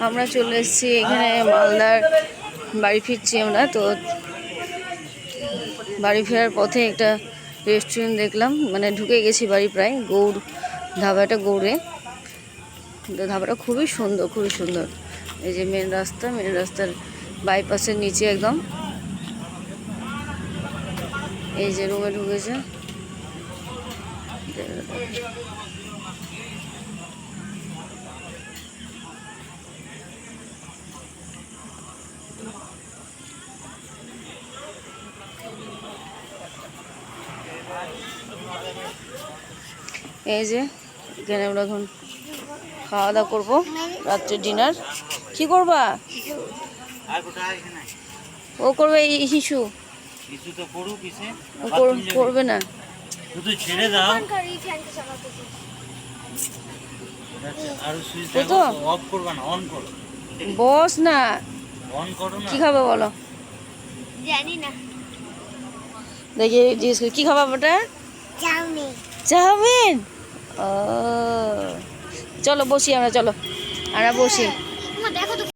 আমরা চলে এসেছি এখানে মালদার বাড়ি ফিরছি আমরা। তো বাড়ি ফেরার পথে একটা রেস্টুরেন্ট দেখলাম, মানে ঢুকে গেছি বাড়ি প্রায়। গৌড় ধাবাটা, গৌড়ে। তো ধাবাটা খুবই সুন্দর, খুবই সুন্দর। এই যে মেন রাস্তা, মেন রাস্তার বাইপাসের নিচে একদম। এই যে রুমে ঢুকেছে। এই যে এখানে আমরা এখন খাওয়া দাওয়া করবো, রাত্রের ডিনার। কি করবা? ও করবে হিসু, করবে না। ছেড়ে দাও তো, অফ করবা না, অন করো। বস না, অন করো না। কি খাবে বলো? জানি না। দেখি জিজ্ঞেস করি, কি খাবা ওটা? চাউমিন। চাউমিন। ও চলো বসি আমরা, চলো আমরা বসি।